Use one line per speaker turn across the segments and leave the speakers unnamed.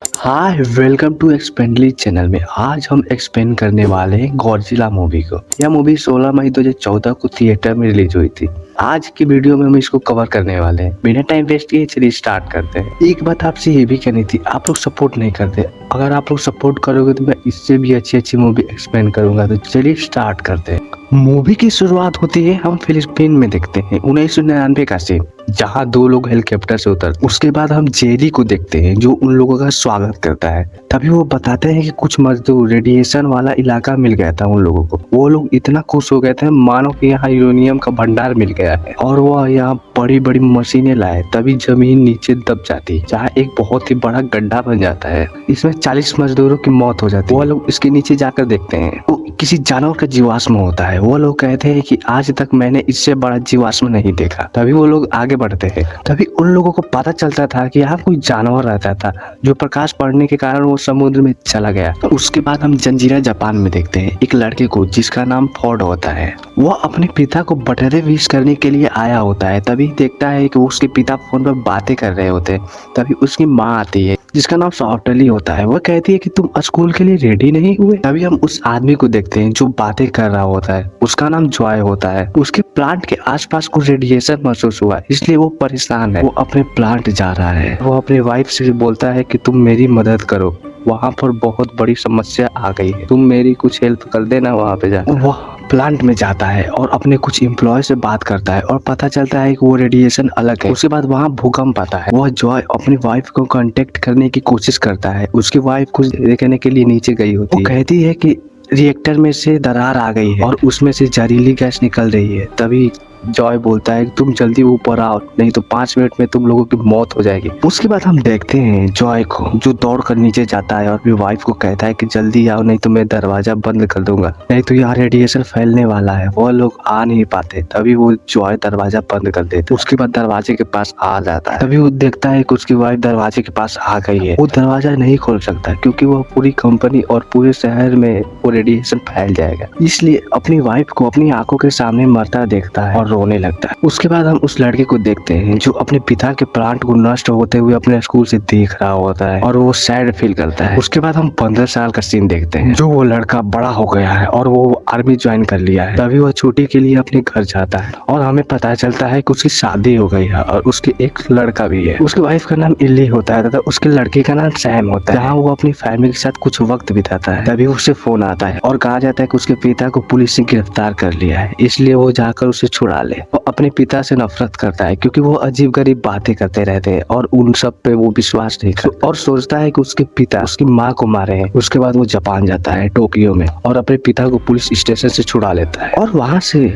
Hi, welcome to एक्सपेंडली channel में। आज हम एक्सपेंड करने वाले हैं गॉडजिला मूवी को। यह मूवी 16 मई 2014 को थिएटर में रिलीज हुई थी। आज की वीडियो में हम इसको कवर करने वाले हैं। बिना टाइम वेस्ट किए चलिए स्टार्ट करते हैं। एक बात आपसे ये भी कहनी थी, आप लोग सपोर्ट नहीं करते। अगर आप लोग सपोर्ट करोगे तो मैं इससे भी अच्छी मूवी एक्सपेंड करूंगा। तो चलिए स्टार्ट करते हैं। मूवी की शुरुआत होती है, हम फिलिपीन में देखते हैं 1999 का सीन, जहाँ दो लोग हेलीकॉप्टर से उतरते। उसके बाद हम जेरी को देखते हैं जो उन लोगों का स्वागत करता है। तभी वो बताते हैं कि कुछ मजदूर रेडिएशन वाला इलाका मिल गया था उन लोगों को। वो लोग इतना खुश हो गए थे मानो कि यहाँ यूरेनियम का भंडार मिल गया है, और वो यहाँ बड़ी बड़ी मशीनें लाए। तभी जमीन नीचे दब जाती, जहाँ एक बहुत ही बड़ा गड्ढा बन जाता है। इसमें 40 मजदूरों की मौत हो जाती है। वो लोग इसके नीचे जाकर देखते हैं तो किसी जानवर का जीवाश्म होता है। वो लोग कहते हैं कि आज तक मैंने इससे बड़ा जीवाश्म नहीं देखा। तभी वो लोग आगे बढ़ते हैं। तभी उन लोगों को पता चलता था कि यहाँ कोई जानवर रहता था जो प्रकाश पड़ने के कारण वो समुद्र में चला गया। तो उसके बाद हम जंजीरा जापान में देखते हैं एक लड़के को जिसका नाम फोर्ड होता है। वो अपने पिता को बर्थडे विश करने के लिए आया होता है। तभी देखता है कि उसके पिता फोन पर बातें कर रहे होते हैं। तभी उसकी माँ आती है जिसका नाम सॉफ्टली होता है। वो कहती है कि तुम स्कूल के लिए रेडी नहीं हुए। तभी हम उस आदमी को देखते हैं जो बातें कर रहा होता है। उसका नाम जॉय होता है। उसके प्लांट के आसपास कुछ रेडिएशन महसूस हुआ, इसलिए वो परेशान है। वो अपने प्लांट जा रहा है। वो अपनी वाइफ से बोलता है कि तुम मेरी मदद करो, वहाँ पर बहुत बड़ी समस्या आ गई है, तुम मेरी कुछ हेल्प कर देना। वहाँ पे जा वो प्लांट में जाता है और अपने कुछ एम्प्लॉय से बात करता है और पता चलता है कि वो रेडिएशन अलग है। उसके बाद वहाँ भूकंप आता है। वह जॉय अपनी वाइफ को कांटेक्ट करने की कोशिश करता है। उसकी वाइफ कुछ देखने के लिए नीचे गई होती है। वो कहती है कि रिएक्टर में से दरार आ गई है और उसमें से जहरीली गैस निकल रही है। तभी जॉय बोलता है तुम जल्दी ऊपर आओ, नहीं तो 5 मिनट में तुम लोगों की मौत हो जाएगी। उसके बाद हम देखते हैं जॉय को जो दौड़ कर नीचे जाता है और अपनी वाइफ को कहता है कि जल्दी आओ, नहीं तो मैं दरवाजा बंद कर दूंगा, नहीं तो यहाँ रेडिएशन फैलने वाला है। वो लोग आ नहीं पाते। तभी वो जॉय दरवाजा बंद कर देते। उसके बाद दरवाजे के पास आ जाता है। तभी वो देखता है कि उसकी वाइफ दरवाजे के पास आ गई है। वो दरवाजा नहीं खोल सकता क्योंकि वो पूरी कंपनी और पूरे शहर में वो रेडिएशन फैल जाएगा। इसलिए अपनी वाइफ को अपनी आंखों के सामने मरता देखता है और रोने लगता है। उसके बाद हम उस लड़के को देखते हैं जो अपने पिता के प्लांट को नष्ट होते हुए अपने स्कूल से देख रहा होता है और वो सैड फील करता है। उसके बाद हम 15 साल का सीन देखते हैं जो वो लड़का बड़ा हो गया है और वो आर्मी ज्वाइन कर लिया है। तभी वह छुट्टी के लिए अपने घर जाता है और हमें पता चलता है कि उसकी शादी हो गई है और उसके एक लड़का भी है। उसकी वाइफ का नाम इल्ली होता है तथा उसके लड़के का नाम सैम होता है, जहाँ वो अपनी फैमिली के साथ कुछ वक्त बिताता है। तभी उसे फोन आता है और कहा जाता है कि उसके पिता को पुलिस ने गिरफ्तार कर लिया है, इसलिए वो जाकर उसे छुड़ा ले। वो अपने पिता से नफरत करता है क्योंकि वो अजीब गरीब बातें करते रहते हैं और उन सब पे वो विश्वास नहीं करता और सोचता है कि उसके पिता उसकी माँ को मारे हैं। उसके बाद वो जापान जाता है टोक्यो में और अपने पिता को पुलिस स्टेशन से छुड़ा लेता है और वहां से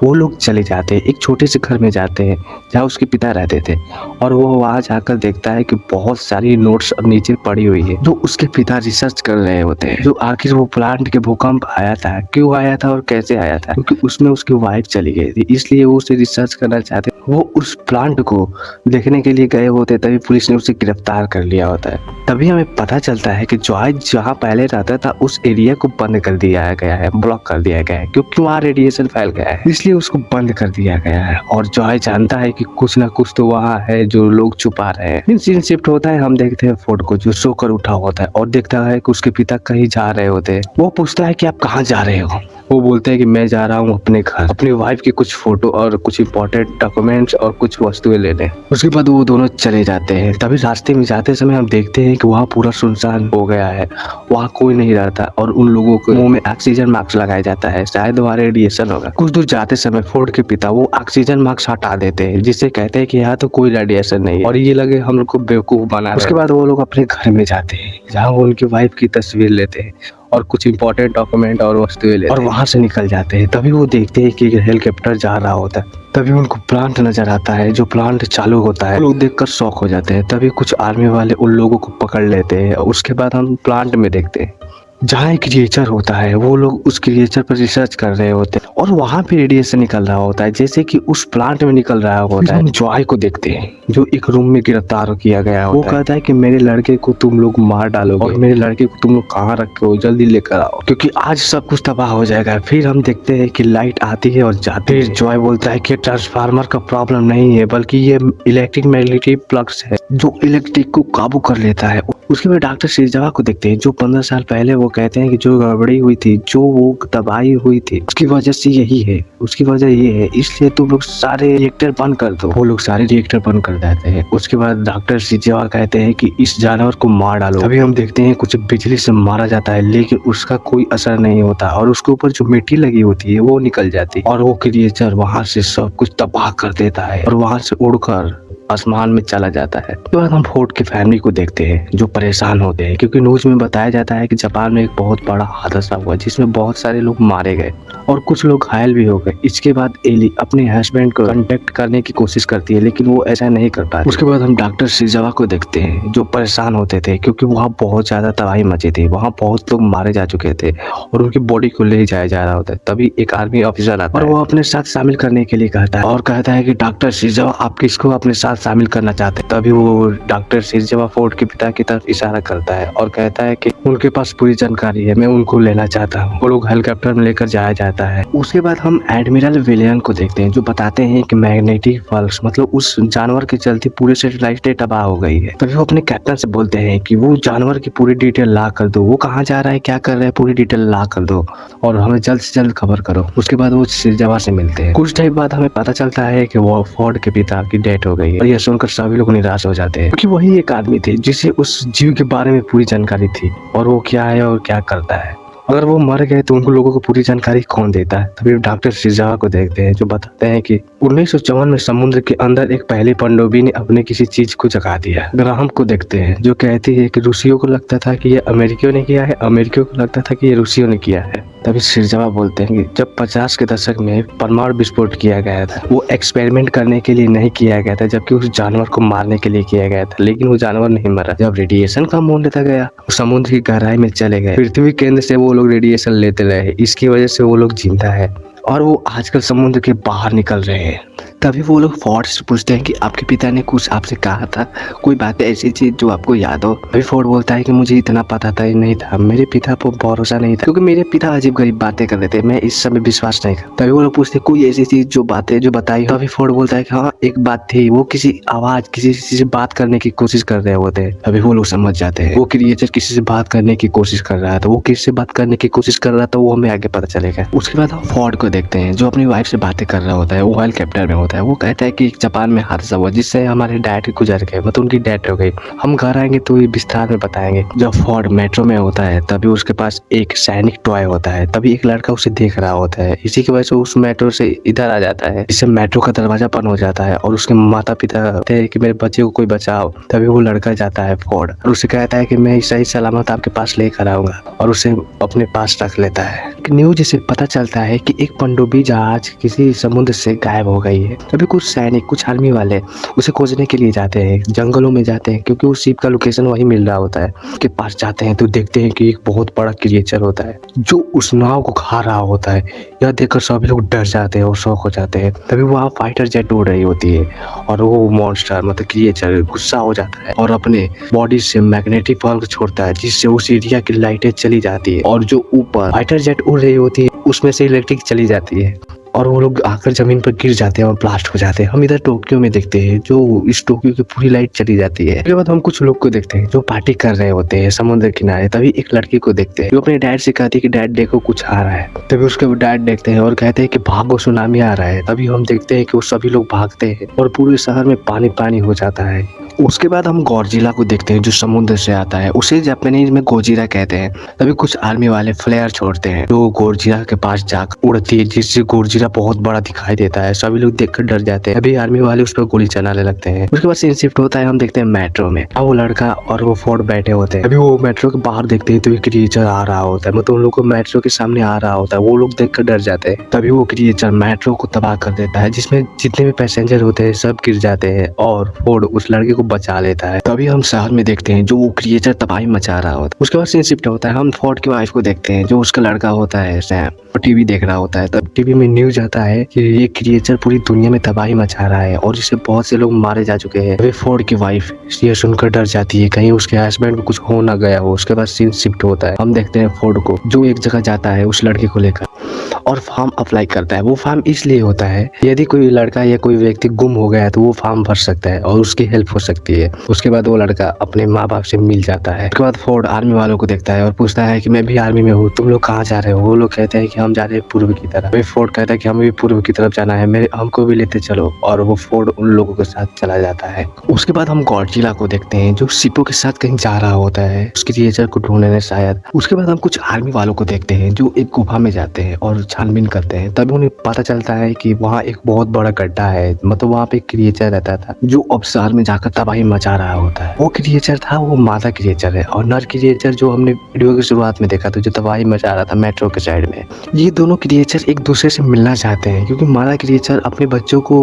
वो लोग चले जाते हैं। एक छोटे से घर में जाते हैं जहाँ उसके पिता रहते थे और वो वहां जाकर देखता है कि बहुत सारी नोट्स अब नीचे पड़ी हुई है जो उसके पिता रिसर्च कर रहे होते हैं। जो आखिर वो प्लांट के भूकंप आया था, क्यों आया था और कैसे आया था, क्योंकि उसमें उसकी वाइफ चली गई थी, इसलिए वो उसे रिसर्च करना चाहते। वो उस प्लांट को देखने के लिए गए होते तभी पुलिस ने उसे गिरफ्तार कर लिया होता है। तभी हमें पता चलता है कि जॉय जहाँ पहले रहता था उस एरिया को बंद कर दिया गया है, ब्लॉक कर दिया गया है क्योंकि वहाँ रेडिएशन फैल गया है, इसलिए उसको बंद कर दिया गया है। और जॉय जानता है कि कुछ ना कुछ तो वहाँ है जो लोग छुपा रहे हैं। सीन शिफ्ट होता है, हम देखते हैं फोर्ड को जो सोकर उठा होता है और देखता है कि उसके पिता कहीं जा रहे होते हैं। वो पूछता है कि आप कहाँ जा रहे हो। वो बोलते हैं कि मैं जा रहा हूँ अपने घर, अपनी वाइफ की कुछ फोटो और कुछ इंपॉर्टेंट डॉक्यूमेंट्स और कुछ वस्तुएं लेने। उसके बाद वो दोनों चले जाते हैं। तभी रास्ते में जाते समय हम देखते हैं कि वहाँ पूरा सुनसान हो गया है, वहाँ कोई नहीं रहता और उन लोगों को मुंह में ऑक्सीजन मास्क लगाया जाता है, शायद वहाँ रेडिएशन होगा। कुछ दूर जाते समय फोर्ड के पिता वो ऑक्सीजन मास्क हटा देते हैं जिससे कहते हैं कि यहाँ तो कोई रेडिएशन नहीं है और ये लगे हम लोग को बेवकूफ बना रहे हैं। उसके बाद वो लोग अपने घर में जाते हैं जहाँ वो उनकी वाइफ की तस्वीर लेते हैं और कुछ इंपॉर्टेंट डॉक्यूमेंट और वस्तुएं लेते हैं और वहां से निकल जाते हैं। तभी वो देखते हैं कि हेलीकॉप्टर जा रहा होता है। तभी उनको प्लांट नजर आता है, जो प्लांट चालू होता है। लोग देखकर शॉक हो जाते हैं। तभी कुछ आर्मी वाले उन लोगों को पकड़ लेते हैं। उसके बाद हम प्लांट में देखते हैं जहाँ एक क्रिएचर होता है वो लोग उस क्रिएचर पर रिसर्च कर रहे होते हैं और वहाँ पे रेडिएशन निकल रहा होता है जैसे कि उस प्लांट में निकल रहा होता है। हम जॉय को देखते हैं जो एक रूम में गिरफ्तार किया गया होता है। वो कहता है कि मेरे लड़के को तुम लोग मार डालोगे और मेरे लड़के को तुम लोग कहाँ रखे हो, जल्दी लेकर आओ क्योंकि आज सब कुछ तबाह हो जाएगा। फिर हम देखते हैं कि लाइट आती है और जाती है। जॉय बोलता है कि ट्रांसफार्मर का प्रॉब्लम नहीं है बल्कि ये इलेक्ट्रिक मैग्नेटिक प्लग्स है जो इलेक्ट्रिक को काबू कर लेता है। उसके बाद डॉक्टर शिरजावा को देखते हैं जो 15 साल पहले वो कहते हैं कि जो गड़बड़ी हुई थी, जो वो तबाही हुई थी, उसकी वजह से यही है, उसकी वजह ये है, इसलिए तुम लोग सारे रिएक्टर बंद कर दो। वो लोग सारे रिएक्टर बंद कर देते हैं। उसके बाद डॉक्टर शिरजावा कहते हैं कि इस जानवर को मार डालो। अभी हम देखते हैं कुछ बिजली से मारा जाता है लेकिन उसका कोई असर नहीं होता और उसके ऊपर जो मिट्टी लगी होती है वो निकल जाती है और वो क्रिएचर वहां से सब कुछ तबाह कर देता है और वहां से उड़कर आसमान में चला जाता है। उसके बाद हम फोर्ड की फैमिली को देखते हैं जो परेशान होते हैं क्योंकि न्यूज में बताया जाता है कि जापान में एक बहुत बड़ा हादसा हुआ जिसमें बहुत सारे लोग मारे गए और कुछ लोग घायल भी हो गए। इसके बाद एली अपने हस्बैंड को कांटेक्ट करने की कोशिश करती है लेकिन वो ऐसा नहीं कर पाती। उसके बाद हम डॉक्टर शिरजावा को देखते हैं जो परेशान होते थे क्योंकि वहाँ बहुत ज्यादा तबाही मची थी, वहाँ बहुत लोग मारे जा चुके थे और उनकी बॉडी को ले जाया जा रहा होता है। तभी एक आर्मी ऑफिसर आता है और वो अपने साथ शामिल करने के लिए कहता है और कहता है कि डॉक्टर शिरजावा आप किसको अपने साथ शामिल करना चाहते हैं। तभी वो डॉक्टर शिरजावा फोर्ड के पिता की तरफ इशारा करता है और कहता है कि उनके पास पूरी जानकारी है, मैं उनको लेना चाहता हूँ। वो लोग हेलीकॉप्टर में लेकर जाया जाता है। उसके बाद हम एडमिरल विलियन को देखते हैं जो बताते हैं कि मैग्नेटिक पल्स मतलब उस जानवर के चलते पूरे सैटेलाइट तबाह हो गई है। तभी वो अपने कैप्टन से बोलते हैं कि वो जानवर की पूरी डिटेल ला कर दो, वो कहाँ जा रहा है, क्या कर रहा है, पूरी डिटेल ला कर दो और हमें जल्द से जल्द खबर करो। उसके बाद वो शिरजावा से मिलते हैं। कुछ टाइम बाद हमें पता चलता है कि वो फोर्ड के पिता की डेथ हो गई है और यह सुनकर सभी लोग निराश हो जाते हैं क्योंकि वही एक आदमी थे जिसे उस जीव के बारे में पूरी जानकारी थी और वो क्या है और क्या करता है। अगर वो मर गए तो उनको लोगों को पूरी जानकारी कौन देता है। तभी डॉक्टर शिरजावा को देखते हैं जो बताते हैं कि 1954 में समुद्र के अंदर एक पहली पनडुब्बी ने अपने किसी चीज को जगा दिया। ग्राहम को देखते हैं जो कहती है कि रूसियों को लगता था कि ये अमेरिकियों ने किया है, अमेरिकियों को लगता था कि ये रूसियों ने किया है। तभी शिरजावा बोलते हैं कि जब 50 के दशक में परमाणु विस्फोट किया गया था वो एक्सपेरिमेंट करने के लिए नहीं किया गया था जबकि उस जानवर को मारने के लिए किया गया था, लेकिन वो जानवर नहीं मरा। जब रेडिएशन कम होने लगा गया समुद्र की गहराई में चले गए, पृथ्वी केंद्र से वो लोग रेडिएशन लेते रहे, इसकी वजह से वो लोग जिंदा है और वो आजकल समुद्र के बाहर निकल रहे हैं। तभी वो लोग फोर्ड से पूछते हैं कि आपके पिता ने कुछ आपसे कहा था, कोई बात ऐसी चीज जो आपको याद हो। अभी फोर्ड बोलता है कि मुझे इतना पता था नहीं था, मेरे पिता पर भरोसा नहीं था क्योंकि मेरे पिता अजीब गरीब बातें कर रहे थे, मैं इस समय विश्वास नहीं करता। तभी वो लोग पूछते कोई ऐसी चीज जो बातें जो बताई। तभी फोर्ड बोलता है कि हाँ एक बात थी, वो किसी आवाज किसी से बात करने की कोशिश कर रहे होते हैं। अभी वो लोग समझ जाते हैं वो क्रिएचर किसी से बात करने की कोशिश कर रहा था, वो किससे बात करने की कोशिश कर रहा था वो हमें आगे पता चलेगा। उसके बाद हम फोर्ड को देखते हैं जो अपनी वाइफ से बातें कर रहा होता है, वो हेलीकॉप्टर में होता है। वो कहता है कि जापान में हादसा हुआ जिससे हमारे डैड गुजर गए, मतलब उनकी डेथ हो गई। हम घर आएंगे तो ये विस्तार में बताएंगे। जब फोर्ड मेट्रो में होता है तभी उसके पास एक सैनिक टॉय होता है, तभी एक लड़का उसे देख रहा होता है, इसी की वजह से उस मेट्रो से इधर आ जाता है, इससे मेट्रो का दरवाजा बंद हो जाता है और उसके माता पिता कहते हैं कि मेरे बच्चे को कोई बचाओ। तभी वो लड़का जाता है फोर्ड और उसे कहता है कि मैं सही सलामत आपके पास लेकर आऊंगा और उसे अपने पास रख लेता है। न्यूज से पता चलता है कि एक पनडुब्बी जहाज किसी समुद्र से गायब हो गई है। तभी कुछ सैनिक कुछ आर्मी वाले उसे खोजने के लिए जाते हैं, जंगलों में जाते हैं क्योंकि उस शिप का लोकेशन वही मिल रहा होता है। उसके पास जाते हैं तो देखते हैं कि एक बहुत बड़ा क्रिएचर होता है जो उस नाव को खा रहा होता है। यह देखकर सभी लोग डर जाते हैं और शौक हो जाते हैं। तभी वहाँ फाइटर जेट उड़ रही होती है और वो मॉन्स्टर मतलब क्रिएचर गुस्सा हो जाता है और अपने बॉडी से मैग्नेटिक पल्स छोड़ता है जिससे उस एरिया की लाइटें चली जाती है और जो ऊपर फाइटर जेट उड़ रही होती है उसमें से इलेक्ट्रिक चली जाती है और वो लोग आकर जमीन पर गिर जाते हैं और ब्लास्ट हो जाते हैं। हम इधर टोक्यो में देखते हैं जो इस टोक्यो की पूरी लाइट चली जाती है। उसके बाद हम कुछ लोग को देखते हैं जो पार्टी कर रहे होते हैं समुद्र किनारे। तभी एक लड़की को देखते हैं जो अपने डैड से कहती है कि डैड देखो कुछ आ रहा है। तभी उसके डैड देखते हैं और कहते हैं कि भागो सुनामी आ रहा है। तभी हम देखते हैं कि वो सभी लोग भागते हैं और पूरे शहर में पानी पानी हो जाता है। उसके बाद हम गॉडजिला को देखते हैं जो समुद्र से आता है, उसे जापानीज में गोजिरा कहते हैं। तभी कुछ आर्मी वाले फ्लेयर छोड़ते हैं जो गॉडजिला के पास जाकर उड़ती है जिससे गॉडजिला बहुत बड़ा दिखाई देता है। सभी लोग देखकर डर जाते हैं। अभी आर्मी वाले उस पर गोली चलाने लगते हैं। उसके बाद सीन शिफ्ट होता है, हम देखते हैं मेट्रो में। अब वो लड़का और वो फोर्ड बैठे होते हैं। अभी वो मेट्रो के बाहर देखते हैं तो एक क्रिएचर आ रहा होता है, मतलब उन लोग को मेट्रो के सामने आ रहा होता है। वो लोग देखकर डर जाते हैं। तभी वो क्रिएचर मेट्रो को तबाह कर देता है जिसमें जितने भी पैसेंजर होते हैं सब गिर जाते हैं और फोर्ड उस लड़के को बचा लेता है। तभी हम शहर में देखते हैं जो वो क्रिएचर तबाही मचा रहा होता है। उसके बाद सीन शिफ्ट होता है, हम फोर्ड की वाइफ को देखते हैं जो उसका लड़का होता है सैम, टीवी देख रहा होता है। तब टीवी में न्यूज आता है कि ये क्रिएचर पूरी दुनिया में तबाही मचा रहा है और इससे बहुत से लोग मारे जा चुके हैं। फोर्ड की वाइफ ये सुनकर डर जाती है कहीं उसके हस्बैंड को कुछ हो ना गया हो। उसके बाद सीन शिफ्ट होता है, हम देखते हैं फोर्ड को जो एक जगह जाता है उस लड़के को लेकर और फॉर्म अप्लाई करता है। वो फॉर्म इसलिए होता है यदि कोई लड़का या कोई व्यक्ति गुम हो गया है तो वो फॉर्म भर सकता है और उसकी हेल्प हो सकती है। उसके बाद वो लड़का अपने माँ बाप से मिल जाता है। उसके बाद फोर्ड आर्मी वालों को देखता है और पूछता है कि मैं भी आर्मी में हूँ, तुम लोग कहाँ जा रहे हो? वो लोग कहते हैं कि हम जा रहे हैं पूर्व की तरफ। फोर्ड कहता है कि हमें भी पूर्व की तरफ जाना है, मेरे हमको भी लेते चलो। और वो फोर्ड उन लोगों के साथ चला जाता है। उसके बाद हम गॉडजिला को देखते हैं जो सिपो के साथ कहीं जा रहा होता है उसके क्रिएचर को ढूंढने शायद। उसके बाद हम कुछ आर्मी वालों को देखते हैं जो एक गुफा में जाते हैं और छानबीन करते हैं। तभी उन्हें पता चलता है कि वहाँ एक बहुत बड़ा गड्ढा है, मतलब वहाँ पे क्रिएचर रहता था जो अब शहर में जाकर तबाही मचा रहा होता है। वो क्रिएचर था वो मादा क्रिएचर है और नर क्रिएचर जो हमने वीडियो की शुरुआत में देखा था जो तबाही मचा रहा था मेट्रो के साइड में। ये दोनों क्रिएचर एक दूसरे से मिलना चाहते हैं क्योंकि मादा क्रिएचर अपने बच्चों को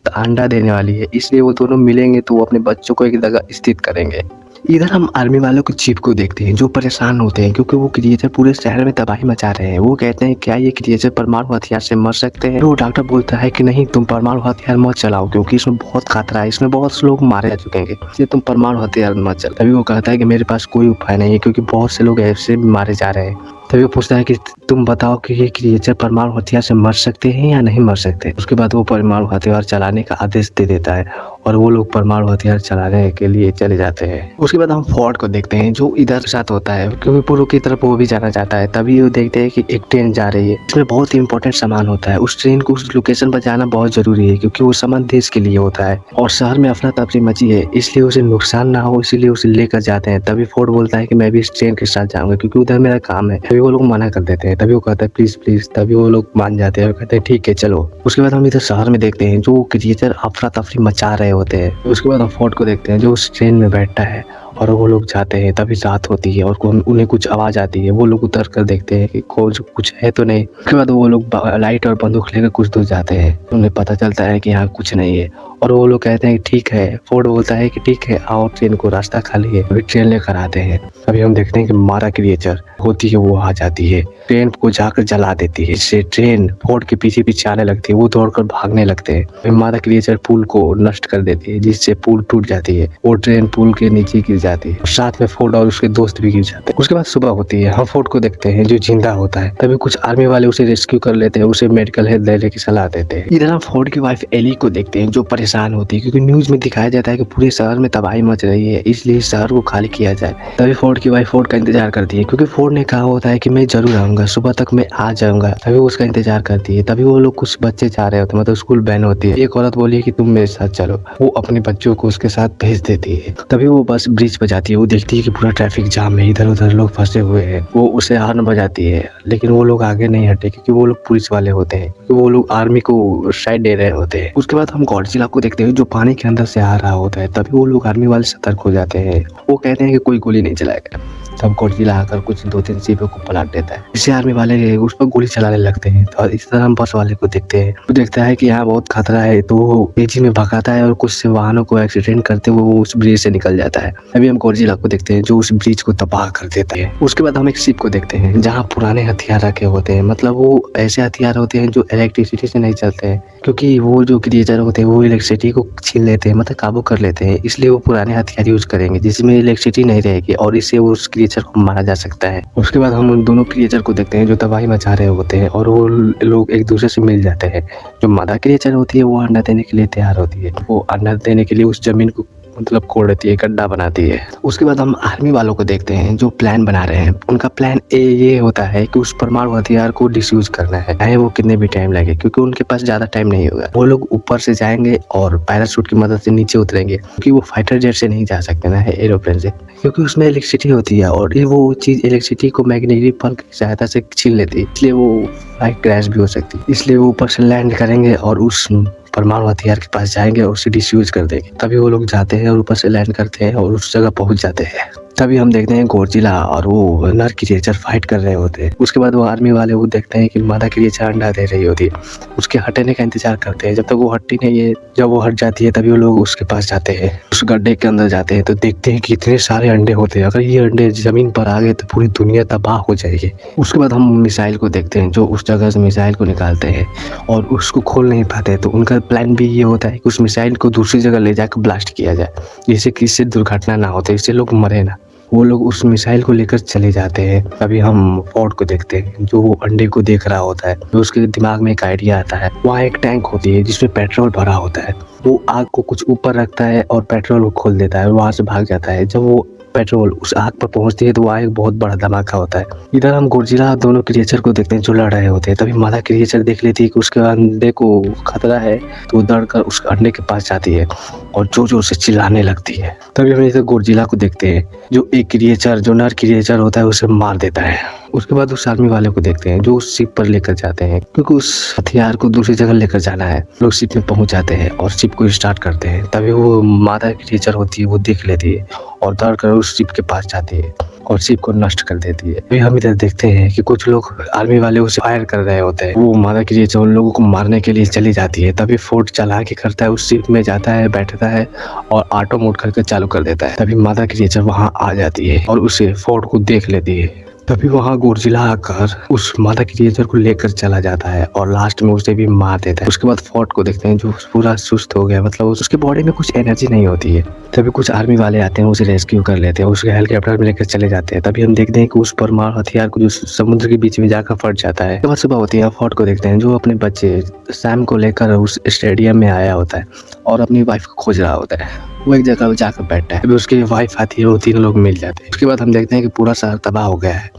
अंडा देने वाली है, इसलिए वो दोनों मिलेंगे तो वो अपने बच्चों को एक जगह स्थित करेंगे। इधर हम आर्मी वालों के चीफ को देखते हैं जो परेशान होते हैं क्योंकि वो क्रिएचर पूरे शहर में तबाही मचा रहे हैं। वो कहते हैं क्या ये क्रिएचर परमाणु हथियार से मर सकते हैं? तो डॉक्टर बोलता है कि नहीं, तुम परमाणु हथियार मत चलाओ क्योंकि इसमें बहुत खतरा है, इसमें बहुत से लोग मारे जा चुके हैं, इसलिए तुम परमाणु हथियार मत चलाओ। तभी वो कहता है कि मेरे पास कोई उपाय नहीं है क्योंकि बहुत से लोग ऐसे मारे जा रहे हैं। तभी वो पूछता है कि तुम बताओ कि ये क्रिएचर परमाणु हथियार से मर सकते हैं या नहीं मर सकते। उसके बाद वो परमाणु हथियार चलाने का आदेश दे देता है और वो लोग परमाणु हथियार चलाने के लिए चले जाते हैं। उसके बाद हम फोर्ड को देखते हैं जो इधर साथ होता है क्योंकि पूर्व की तरफ वो भी जाना चाहता है। तभी वो देखते हैं कि एक ट्रेन जा रही है, इसमें बहुत ही इंपॉर्टेंट सामान होता है। उस ट्रेन को उस लोकेशन पर जाना बहुत जरूरी है क्योंकि वो सामान देश के लिए होता है और शहर में अफरा तफरी मची है, इसलिए उसे नुकसान ना हो इसीलिए उसे लेकर जाते हैं। तभी फोर्ड बोलता है कि मैं भी इस ट्रेन के साथ जाऊंगा क्योंकि उधर मेरा काम है। तभी वो लोग मना कर देते हैं। तभी वो कहता है प्लीज प्लीज। तभी वो लोग मान जाते हैं और कहते हैं ठीक है चलो। उसके बाद हम इधर शहर में देखते हैं जो क्रिएचर अफरा तफरी मचा रहे होते हैं। उसके बाद हम फोर्ड को देखते हैं जो उस ट्रेन में बैठता है और वो लोग जाते हैं। तभी रात होती है और उन्हें कुछ आवाज आती है। वो लोग उतर कर देखते हैं कि कुछ है तो नहीं। उसके बाद वो लोग लाइट और बंदूक लेकर कुछ दूर जाते हैं। उन्हें पता चलता है कि यहाँ कुछ नहीं है और वो लोग कहते हैं कि ठीक है। फोर्ड बोलता है कि ठीक है आओ, ट्रेन को रास्ता खाली है। अभी ट्रेन लेकर आते हैं। अभी हम देखते हैं कि मारा क्रिएचर होती है वो आ जाती है, ट्रेन को जाकर जला देती है। इससे ट्रेन फोर्ड के पीछे पीछे आने लगती है, वो दौड़कर भागने लगते हैं। मादा क्रिएचर पुल को नष्ट कर देती है जिससे पुल टूट जाती है। वो ट्रेन पुल के नीचे गिर जाती है, साथ में फोर्ड और उसके दोस्त भी गिर जाते हैं। उसके बाद सुबह होती है, हम फोर्ड को देखते हैं जो जिंदा होता है। तभी कुछ आर्मी वाले उसे रेस्क्यू कर लेते हैं, उसे मेडिकल हेल्प देने की सलाह देते हैं। इधर हम फोर्ड की वाइफ एली को देखते हैं जो परेशान होती है क्योंकि न्यूज में दिखाया जाता है कि पूरे शहर में तबाही मच रही है, इसलिए शहर को खाली किया जाए। तभी फोर्ड की वाइफ फोर्ड का इंतजार करती है क्योंकि फोर्ड ने कहा होता है कि मैं जरूर आऊंगा, सुबह तक मैं आ जाऊंगा। तभी वो उसका इंतजार करती है। तभी वो लोग कुछ बच्चे जा रहे होते हैं, मतलब स्कूल बैन होती है। एक औरत बोली है कि तुम मेरे साथ चलो, वो अपने बच्चों को उसके साथ भेज देती है। तभी वो बस ब्रिज पर जाती है, वो देखती है कि पूरा ट्रैफिक जाम है, इधर उधर लोग फंसे हुए हैं। वो उसे हॉर्न बजाती है लेकिन वो लोग आगे नहीं हटे क्योंकि वो लोग पुलिस वाले होते हैं, क्योंकि वो लोग आर्मी को साइड दे रहे होते हैं। उसके बाद हम गॉडजिला को देखते हैं जो पानी के अंदर से आ रहा होता है। तभी वो लोग आर्मी वाले सतर्क हो जाते हैं, वो कहते हैं कि कोई गोली नहीं चलाएगा। तब गॉडजिला आकर कुछ 2-3 शिपों को पलट देता है, इससे आर्मी वाले उस पर गोली चलाने लगते हैं। और इस तरह हम बस वाले को देखते हैं, वो देखता है कि यहाँ बहुत खतरा है तो वो तेजी में भगाता है और कुछ से वाहनों को एक्सीडेंट करते हुए वो उस ब्रिज से निकल जाता है। अभी हम गॉडजिला को देखते हैं जो उस ब्रिज को तबाह कर देता है। उसके बाद हम एक शिप को देखते हैं जहाँ पुराने हथियार रखे होते हैं, मतलब वो ऐसे हथियार होते हैं जो इलेक्ट्रिसिटी से नहीं चलते हैं क्योंकि वो जो क्रिएचर होते हैं वो इलेक्ट्रिसिटी को छीन लेते हैं, मतलब काबू कर लेते हैं, इसलिए वो पुराने हथियार यूज करेंगे जिसमें इलेक्ट्रिसिटी नहीं रहेगी और इससे वो उस क्रिएचर को मारा जा सकता है। उसके बाद हम उन दोनों क्रिएचर को देखते हैं जो तबाही मचा रहे होते हैं और वो लोग एक दूसरे से मिल जाते हैं। जो मादा क्रिएचर होती है वो अंडा देने के लिए तैयार होती है, वो अंडा देने के लिए उस जमीन को मतलब कोड़ देती है, गड्ढा बनाती है। उसके बाद हम आर्मी वालों को देखते हैं जो प्लान बना रहे हैं। उनका प्लान ये होता है कि उस परमाणु हथियार को डिसयूज करना है, चाहे वो कितने भी टाइम लगे, क्योंकि उनके पास ज्यादा टाइम नहीं होगा। वो लोग ऊपर से जाएंगे और पैराशूट की मदद से नीचे उतरेंगे क्योंकि वो फाइटर जेट से नहीं जा सकते ना, एरोप्लेन से, क्योंकि उसमें इलेक्ट्रिसिटी होती है और वो चीज इलेक्ट्रिसिटी को मैग्नेटिक फील्ड की सहायता से छीन लेती है, इसलिए वो फ्लाइट क्रैश भी हो सकती है। इसलिए वो ऊपर से लैंड करेंगे और उस परमाणु हथियार के पास जाएंगे और उसे डिसयूज कर देंगे। तभी वो लोग जाते हैं और ऊपर से लैंड करते हैं और उस जगह पहुंच जाते हैं। तभी हम देखते हैं गॉडजिला और वो नर क्रिएचर फाइट कर रहे होते हैं। उसके बाद वो आर्मी वाले वो देखते हैं कि मादा क्रिएचर अंडा दे रही होती है। उसके हटने का इंतजार करते हैं, जब तक वो हटती नहीं है। जब वो हट जाती है तभी वो लोग उसके पास जाते हैं, उस गड्ढे के अंदर जाते हैं तो देखते हैं कि इतने सारे अंडे होते हैं। अगर ये अंडे जमीन पर आ गए तो पूरी दुनिया तबाह हो जाएगी। उसके बाद हम मिसाइल को देखते हैं, जो उस जगह से मिसाइल को निकालते हैं और उसको खोल नहीं पाते। तो उनका प्लान भी ये होता है कि उस मिसाइल को दूसरी जगह ले जाकर ब्लास्ट किया जाए, जिससे किसी दुर्घटना ना होते, इससे लोग मरे ना। वो लोग उस मिसाइल को लेकर चले जाते हैं। तभी हम फोर्ड को देखते हैं, जो वो अंडे को देख रहा होता है। तो उसके दिमाग में एक आइडिया आता है। वहाँ एक टैंक होती है जिसमें पेट्रोल भरा होता है। वो आग को कुछ ऊपर रखता है और पेट्रोल को खोल देता है और वहाँ से भाग जाता है। जब वो पेट्रोल उस आग पर पहुंचती है तो वहाँ एक बहुत बड़ा धमाका होता है। इधर हम गॉडजिला दोनों क्रिएचर को देखते हैं जो लड़ रहे होते हैं। तभी मादा क्रिएचर देख लेती है कि उसके अंडे को खतरा है, तो वो दौड़कर उस अंडे के पास जाती है और जोर जोर से चिल्लाने लगती है। तभी हम इधर गॉडजिला को देखते हैं, जो एक क्रिएचर जो नर क्रिएचर होता है उसे मार देता है। उसके बाद उस आर्मी वाले को देखते हैं जो उस शिप पर लेकर जाते हैं, क्योंकि उस हथियार को दूसरी जगह लेकर जाना है। लोग शिप में पहुंच जाते हैं और शिप को स्टार्ट करते हैं। तभी वो मादा क्रिएचर होती है वो देख लेती है और दौड़कर उस शिप के पास जाती है और शिप को नष्ट कर देती है। अभी हम इधर देखते हैं कि कुछ लोग आर्मी वाले उसे फायर कर रहे होते हैं। वो मादा क्रिएचर उन लोगों को मारने के लिए चली जाती है। तभी फोर्ड चला के करता है, उस शिप में जाता है, बैठता है और ऑटो मोड करके चालू कर देता है। तभी मादा क्रिएचर वहां आ जाती है और उसे फोर्ड को देख लेती है। तभी वहाँ गॉडजिला आकर उस मादा क्रिएचर को लेकर चला जाता है और लास्ट में उसे भी मार देता है। उसके बाद फोर्ड को देखते हैं जो पूरा सुस्त हो गया, मतलब उसके बॉडी में कुछ एनर्जी नहीं होती है। तभी कुछ आर्मी वाले आते हैं, उसे रेस्क्यू कर लेते हैं, उसके हेलीकॉप्टर में लेकर चले जाते हैं। तभी हम देखते हैं कि उस परमाणु हथियार को जो समुद्र के बीच में जाकर फट जाता है। उसके सुबह होती है, फोर्ड को देखते हैं जो अपने बच्चे सैम को लेकर उस स्टेडियम में आया होता है और अपनी वाइफ को खोज रहा होता है। वो एक जगह पे जाकर बैठता है। अभी उसकी वाइफ आती है, वो तीनों लोग मिल जाते हैं। उसके बाद हम देखते हैं कि पूरा शहर तबाह हो गया है।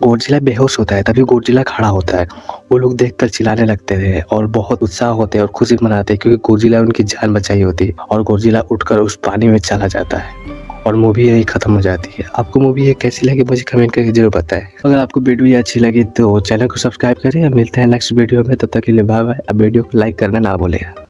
गॉडजिला बेहोश होता है। तभी गॉडजिला खड़ा होता है। वो लोग देखकर चिल्लाने लगते हैं और बहुत उत्साह होते हैं और खुशी मनाते हैं, क्योंकि गॉडजिला उनकी जान बचाई होती है। और गॉडजिला उठकर उस पानी में चला जाता है और मूवी यही खत्म हो जाती है। आपको मूवी ये कैसी लगी मुझे कमेंट करके जरूर बताएं। अगर आपको वीडियो ये अच्छी लगी तो चैनल को सब्सक्राइब करें। मिलते हैं नेक्स्ट वीडियो में, तब तक के लिए बाय बाय। अब वीडियो को लाइक करना ना भूलें।